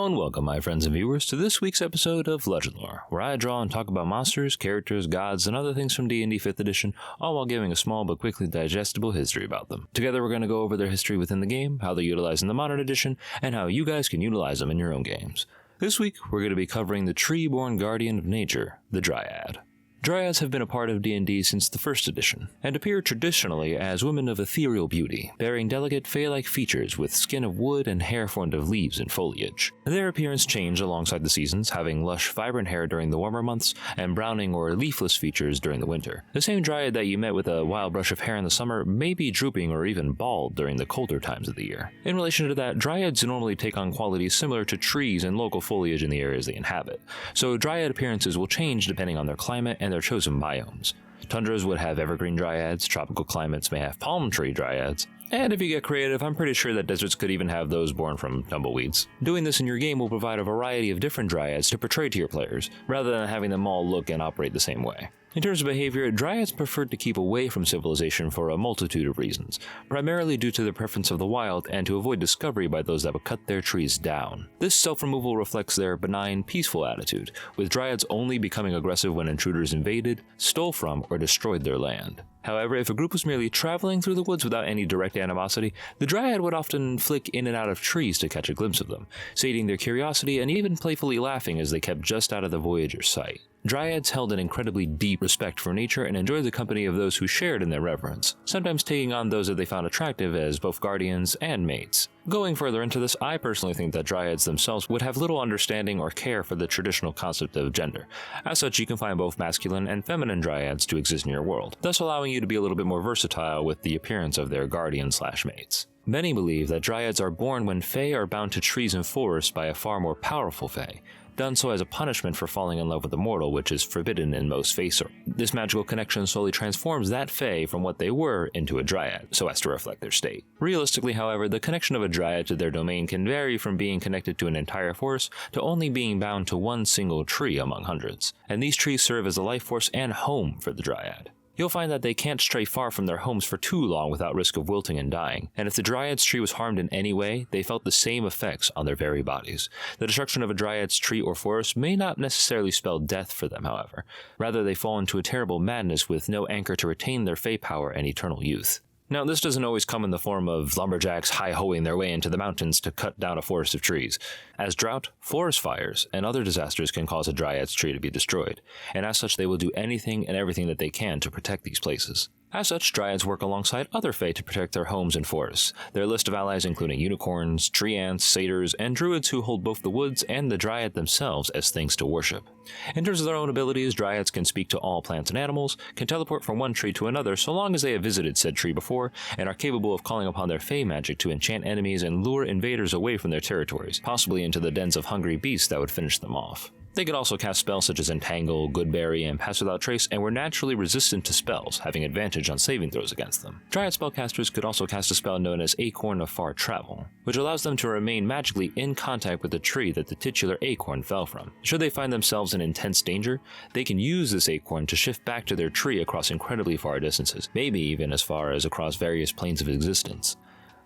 Hello and welcome, my friends and viewers, to this week's episode of Legendlore, where I draw and talk about monsters, characters, gods, and other things from D&D 5th edition, all while giving a small but quickly digestible history about them. Together we're going to go over their history within the game, how they're utilized in the modern edition, and how you guys can utilize them in your own games. This week, we're going to be covering the tree-born guardian of nature, the Dryad. Dryads have been a part of D&D since the 1st edition, and appear traditionally as women of ethereal beauty, bearing delicate fey-like features with skin of wood and hair formed of leaves and foliage. Their appearance changed alongside the seasons, having lush, vibrant hair during the warmer months, and browning or leafless features during the winter. The same Dryad that you met with a wild brush of hair in the summer may be drooping or even bald during the colder times of the year. In relation to that, Dryads normally take on qualities similar to trees and local foliage in the areas they inhabit, so Dryad appearances will change depending on their climate and their chosen biomes. Tundras would have evergreen Dryads, tropical climates may have palm tree Dryads, and if you get creative, I'm pretty sure that deserts could even have those born from tumbleweeds. Doing this in your game will provide a variety of different Dryads to portray to your players, rather than having them all look and operate the same way. In terms of behavior, Dryads preferred to keep away from civilization for a multitude of reasons, primarily due to their preference of the wild and to avoid discovery by those that would cut their trees down. This self-removal reflects their benign, peaceful attitude, with Dryads only becoming aggressive when intruders invaded, stole from, or destroyed their land. However, if a group was merely traveling through the woods without any direct animosity, the Dryad would often flick in and out of trees to catch a glimpse of them, sating their curiosity and even playfully laughing as they kept just out of the voyager's sight. Dryads held an incredibly deep respect for nature and enjoyed the company of those who shared in their reverence, sometimes taking on those that they found attractive as both guardians and mates. Going further into this, I personally think that Dryads themselves would have little understanding or care for the traditional concept of gender. As such, you can find both masculine and feminine Dryads to exist in your world, thus allowing you to be a little bit more versatile with the appearance of their guardian/mates. Many believe that Dryads are born when Fae are bound to trees and forests by a far more powerful Fae, done so as a punishment for falling in love with a mortal, which is forbidden in most Fae sources. This magical connection slowly transforms that Fae from what they were into a Dryad, so as to reflect their state. Realistically, however, the connection of a Dryad to their domain can vary from being connected to an entire forest to only being bound to one single tree among hundreds, and these trees serve as a life force and home for the Dryad. You'll find that they can't stray far from their homes for too long without risk of wilting and dying, and if the Dryad's tree was harmed in any way, they felt the same effects on their very bodies. The destruction of a Dryad's tree or forest may not necessarily spell death for them, however. Rather, they fall into a terrible madness with no anchor to retain their Fae power and eternal youth. Now, this doesn't always come in the form of lumberjacks hi-hoing their way into the mountains to cut down a forest of trees, as drought, forest fires, and other disasters can cause a Dryad's tree to be destroyed, and as such they will do anything and everything that they can to protect these places. As such, Dryads work alongside other Fae to protect their homes and forests, their list of allies including unicorns, tree ants, satyrs, and druids who hold both the woods and the Dryad themselves as things to worship. In terms of their own abilities, Dryads can speak to all plants and animals, can teleport from one tree to another so long as they have visited said tree before, and are capable of calling upon their Fae magic to enchant enemies and lure invaders away from their territories, possibly into the dens of hungry beasts that would finish them off. They could also cast spells such as Entangle, Goodberry, and Pass Without Trace, and were naturally resistant to spells, having advantage on saving throws against them. Dryad spellcasters could also cast a spell known as Acorn of Far Travel, which allows them to remain magically in contact with the tree that the titular acorn fell from. Should they find themselves in intense danger, they can use this acorn to shift back to their tree across incredibly far distances, maybe even as far as across various planes of existence.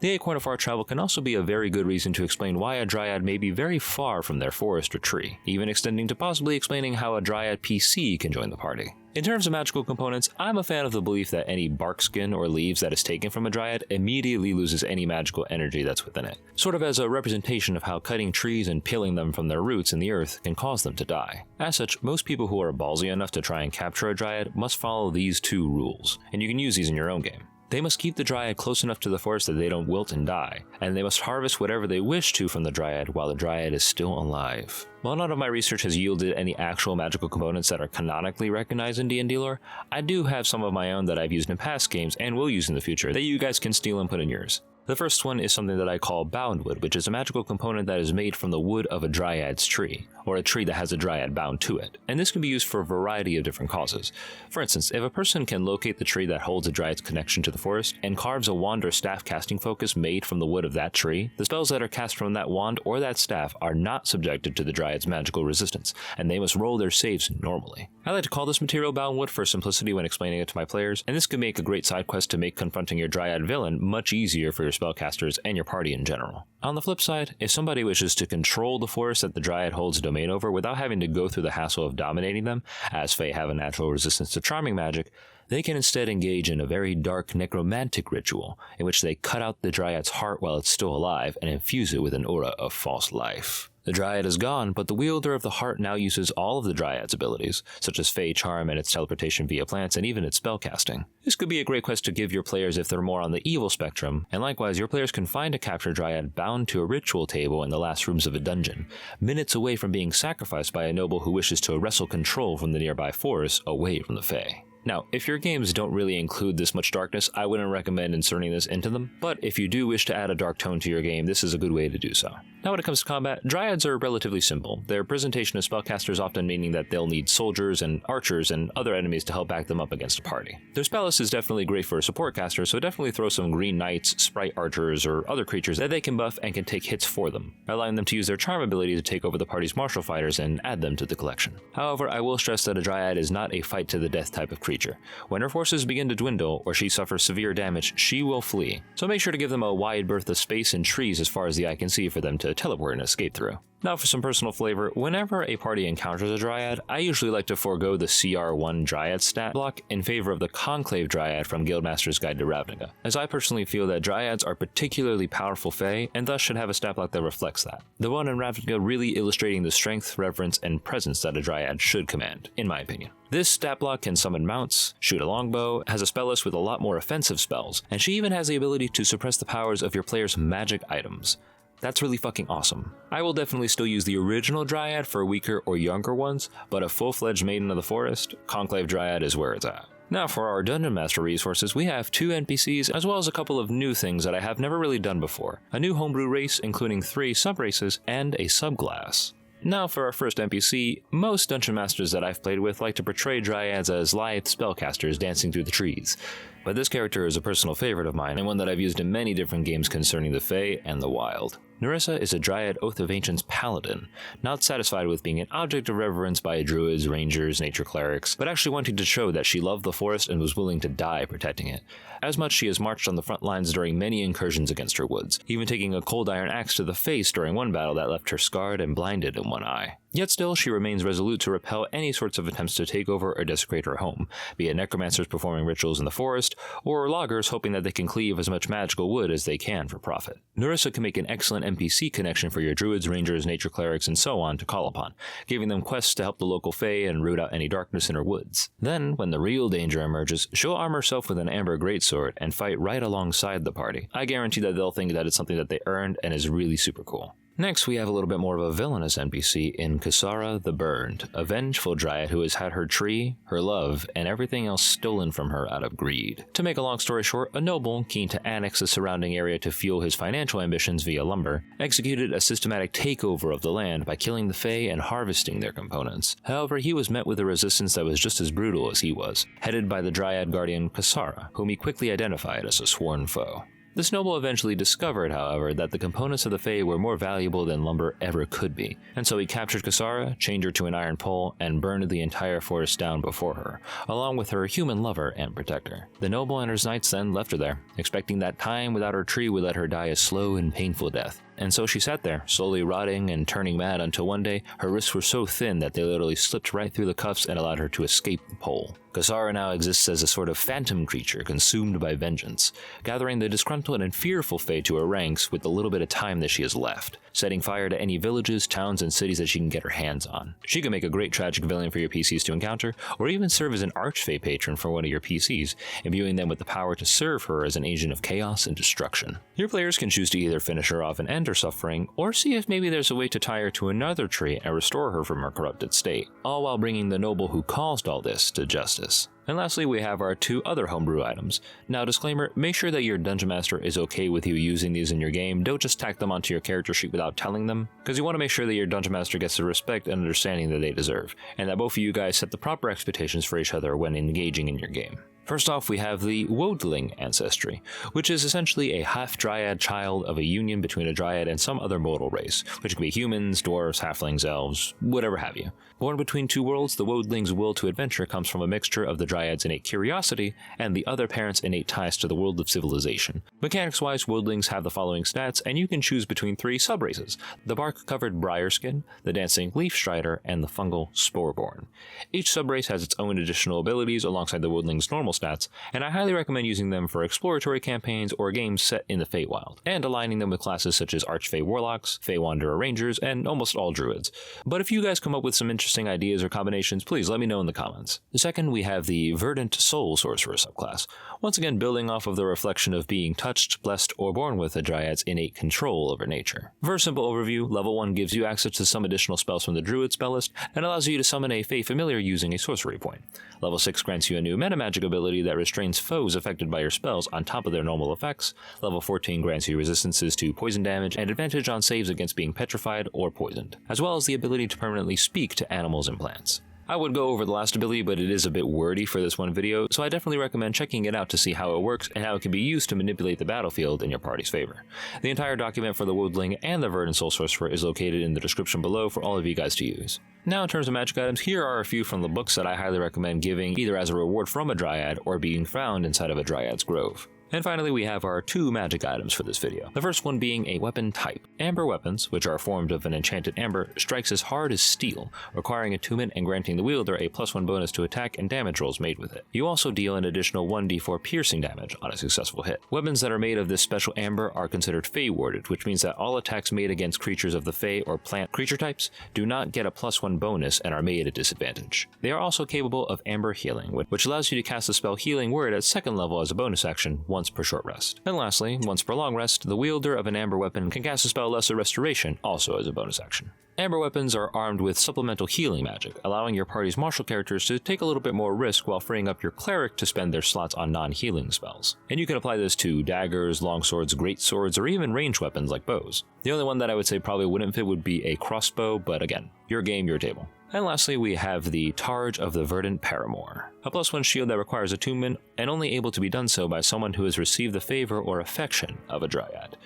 The Acorn of Far Travel can also be a very good reason to explain why a Dryad may be very far from their forest or tree, even extending to possibly explaining how a Dryad PC can join the party. In terms of magical components, I'm a fan of the belief that any bark, skin, or leaves that is taken from a Dryad immediately loses any magical energy that's within it, sort of as a representation of how cutting trees and peeling them from their roots in the earth can cause them to die. As such, most people who are ballsy enough to try and capture a Dryad must follow these two rules, and you can use these in your own game. They must keep the Dryad close enough to the forest that they don't wilt and die, and they must harvest whatever they wish to from the Dryad while the Dryad is still alive. While none of my research has yielded any actual magical components that are canonically recognized in D&D lore, I do have some of my own that I've used in past games and will use in the future that you guys can steal and put in yours. The first one is something that I call boundwood, which is a magical component that is made from the wood of a Dryad's tree, or a tree that has a Dryad bound to it, and this can be used for a variety of different causes. For instance, if a person can locate the tree that holds a Dryad's connection to the forest, and carves a wand or staff casting focus made from the wood of that tree, the spells that are cast from that wand or that staff are not subjected to the Dryad's magical resistance, and they must roll their saves normally. I like to call this material boundwood for simplicity when explaining it to my players, and this could make a great side quest to make confronting your Dryad villain much easier for your spellcasters and your party in general. On the flip side, if somebody wishes to control the forest that the Dryad holds domain over without having to go through the hassle of dominating them, as Fae have a natural resistance to charming magic, they can instead engage in a very dark necromantic ritual in which they cut out the Dryad's heart while it's still alive and infuse it with an aura of false life. The Dryad is gone, but the wielder of the heart now uses all of the Dryad's abilities, such as Fey Charm and its teleportation via plants and even its spellcasting. This could be a great quest to give your players if they're more on the evil spectrum, and likewise your players can find a captured Dryad bound to a ritual table in the last rooms of a dungeon, minutes away from being sacrificed by a noble who wishes to wrestle control from the nearby forest away from the Fey. Now, if your games don't really include this much darkness, I wouldn't recommend inserting this into them, but if you do wish to add a dark tone to your game, this is a good way to do so. Now when it comes to combat, Dryads are relatively simple. Their presentation of spellcasters often meaning that they'll need soldiers and archers and other enemies to help back them up against a party. Their spell list is definitely great for a support caster, so definitely throw some green knights, sprite archers, or other creatures that they can buff and can take hits for them, allowing them to use their charm ability to take over the party's martial fighters and add them to the collection. However, I will stress that a Dryad is not a fight to the death type of creature. When her forces begin to dwindle or she suffers severe damage, she will flee, so make sure to give them a wide berth of space and trees as far as the eye can see for them to teleport and escape through. Now for some personal flavor, whenever a party encounters a Dryad, I usually like to forego the CR1 Dryad stat block in favor of the Conclave Dryad from Guildmaster's Guide to Ravnica, as I personally feel that Dryads are particularly powerful Fae and thus should have a stat block that reflects that. The one in Ravnica really illustrating the strength, reverence, and presence that a Dryad should command, in my opinion. This stat block can summon mounts, shoot a longbow, has a spell list with a lot more offensive spells, and she even has the ability to suppress the powers of your player's magic items. That's really fucking awesome. I will definitely still use the original Dryad for weaker or younger ones, but a full-fledged Maiden of the Forest, Conclave Dryad is where it's at. Now for our Dungeon Master resources, we have 2 NPCs as well as a couple of new things that I have never really done before. A new homebrew race including 3 sub-races and a subclass. Now for our first NPC, most Dungeon Masters that I've played with like to portray Dryads as lithe spellcasters dancing through the trees. But this character is a personal favorite of mine and one that I've used in many different games concerning the Fae and the Wild. Nyrissa is a Dryad Oath of Ancients Paladin, not satisfied with being an object of reverence by druids, rangers, nature clerics, but actually wanting to show that she loved the forest and was willing to die protecting it. As much, she has marched on the front lines during many incursions against her woods, even taking a cold iron axe to the face during one battle that left her scarred and blinded in one eye. Yet still, she remains resolute to repel any sorts of attempts to take over or desecrate her home, be it necromancers performing rituals in the forest, or loggers hoping that they can cleave as much magical wood as they can for profit. Nyrissa can make an excellent NPC connection for your druids, rangers, nature clerics, and so on to call upon, giving them quests to help the local Fae and root out any darkness in her woods. Then, when the real danger emerges, she'll arm herself with an amber greatsword and fight right alongside the party. I guarantee that they'll think that it's something that they earned and is really super cool. Next, we have a little bit more of a villainous NPC in Kahsara the Burned, a vengeful Dryad who has had her tree, her love, and everything else stolen from her out of greed. To make a long story short, a noble, keen to annex the surrounding area to fuel his financial ambitions via lumber, executed a systematic takeover of the land by killing the Fae and harvesting their components. However, he was met with a resistance that was just as brutal as he was, headed by the Dryad guardian Kahsara, whom he quickly identified as a sworn foe. This noble eventually discovered, however, that the components of the Fae were more valuable than lumber ever could be, and so he captured Kahsara, chained her to an iron pole, and burned the entire forest down before her, along with her human lover and protector. The noble and his knights then left her there, expecting that time without her tree would let her die a slow and painful death. And so she sat there, slowly rotting and turning mad until one day, her wrists were so thin that they literally slipped right through the cuffs and allowed her to escape the pole. Kahsara now exists as a sort of phantom creature consumed by vengeance, gathering the disgruntled and fearful Fae to her ranks with the little bit of time that she has left, setting fire to any villages, towns, and cities that she can get her hands on. She can make a great tragic villain for your PCs to encounter, or even serve as an arch-Fae patron for one of your PCs, imbuing them with the power to serve her as an agent of chaos and destruction. Your players can choose to either finish her off and end her suffering, or see if maybe there's a way to tie her to another tree and restore her from her corrupted state, all while bringing the noble who caused all this to justice. And lastly, we have our 2 other homebrew items. Now, disclaimer, make sure that your Dungeon Master is okay with you using these in your game. Don't just tack them onto your character sheet without telling them, because you want to make sure that your Dungeon Master gets the respect and understanding that they deserve, and that both of you guys set the proper expectations for each other when engaging in your game. First off, we have the Wodeling ancestry, which is essentially a half-dryad child of a union between a dryad and some other mortal race, which can be humans, dwarves, halflings, elves, whatever have you. Born between two worlds, the Wodeling's will to adventure comes from a mixture of the dryad's innate curiosity and the other parent's innate ties to the world of civilization. Mechanics-wise, Wodelings have the following stats, and you can choose between 3 subraces: the bark-covered Briarskin, the dancing Leaf Strider, and the fungal Sporeborn. Each subrace has its own additional abilities alongside the Wodeling's normal stats, and I highly recommend using them for exploratory campaigns or games set in the Feywild, and aligning them with classes such as Archfey Warlocks, Fey Wanderer Rangers, and almost all Druids. But if you guys come up with some interesting ideas or combinations, please let me know in the comments. Second, we have the Verdant Soul Sorcerer subclass, once again building off of the reflection of being touched, blessed, or born with a Dryad's innate control over nature. For a simple overview, level 1 gives you access to some additional spells from the Druid spell list, and allows you to summon a Fey Familiar using a sorcery point. Level 6 grants you a new meta magic ability that restrains foes affected by your spells on top of their normal effects. Level 14 grants you resistances to poison damage and advantage on saves against being petrified or poisoned, as well as the ability to permanently speak to animals and plants. I would go over the last ability, but it is a bit wordy for this one video, so I definitely recommend checking it out to see how it works and how it can be used to manipulate the battlefield in your party's favor. The entire document for the Wodeling and the Verdant Soul Sorcerer is located in the description below for all of you guys to use. Now, in terms of magic items, here are a few from the books that I highly recommend giving either as a reward from a Dryad or being found inside of a Dryad's grove. And finally, we have our 2 magic items for this video. The first one being a weapon type. Amber weapons, which are formed of an enchanted amber, strikes as hard as steel, requiring attunement and granting the wielder a +1 bonus to attack and damage rolls made with it. You also deal an additional 1d4 piercing damage on a successful hit. Weapons that are made of this special amber are considered Fey warded, which means that all attacks made against creatures of the Fey or plant creature types do not get a +1 bonus and are made at disadvantage. They are also capable of amber healing, which allows you to cast the spell Healing Word at 2nd level as a bonus action once per short rest. And lastly, once per long rest, the wielder of an amber weapon can cast the spell Lesser Restoration, also as a bonus action. Amber weapons are armed with supplemental healing magic, allowing your party's martial characters to take a little bit more risk while freeing up your cleric to spend their slots on non-healing spells. And you can apply this to daggers, longswords, greatswords, or even ranged weapons like bows. The only one that I would say probably wouldn't fit would be a crossbow, but again, your game, your table. And lastly, we have the Targe of the Verdant Paramour, a +1 shield that requires attunement and only able to be done so by someone who has received the favor or affection of a Dryad.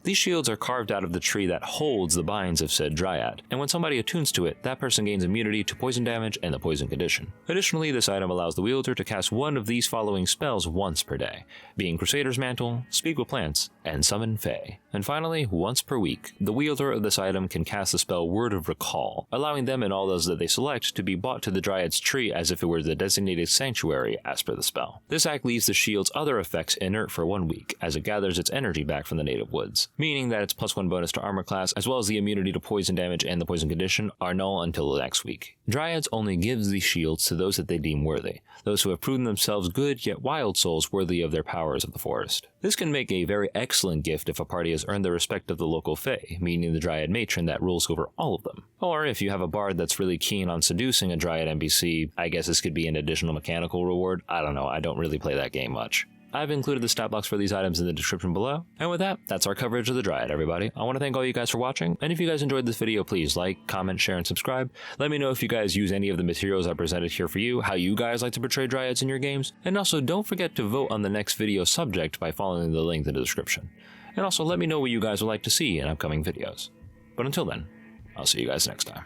These shields are carved out of the tree that holds the binds of said Dryad, and when somebody attunes to it, that person gains immunity to poison damage and the poison condition. Additionally, this item allows the wielder to cast one of these following spells once per day, being Crusader's Mantle, Speak with Plants, and Summon Fey. And finally, once per week, the wielder of this item can cast the spell Word of Recall, allowing them and all those that they select to be brought to the Dryad's tree as if it were the designated sanctuary as per the spell. This act leaves the shield's other effects inert for 1 week, as it gathers its energy back from the native woods, meaning that its +1 bonus to armor class, as well as the immunity to poison damage and the poison condition, are null until the next week. Dryads only gives these shields to those that they deem worthy, those who have proven themselves good yet wild souls worthy of their powers of the forest. This can make a very excellent gift if a party has earned the respect of the local Fey, meaning the Dryad matron that rules over all of them. Or if you have a bard that's really keen on seducing a Dryad NPC, I guess this could be an additional mechanical reward. I don't know, I don't really play that game much. I've included the stat blocks for these items in the description below. And with that, that's our coverage of the Dryad, everybody. I want to thank all you guys for watching, and if you guys enjoyed this video, please like, comment, share, and subscribe. Let me know if you guys use any of the materials I presented here for you, how you guys like to portray Dryads in your games, and also don't forget to vote on the next video subject by following the link in the description. And also let me know what you guys would like to see in upcoming videos. But until then, I'll see you guys next time.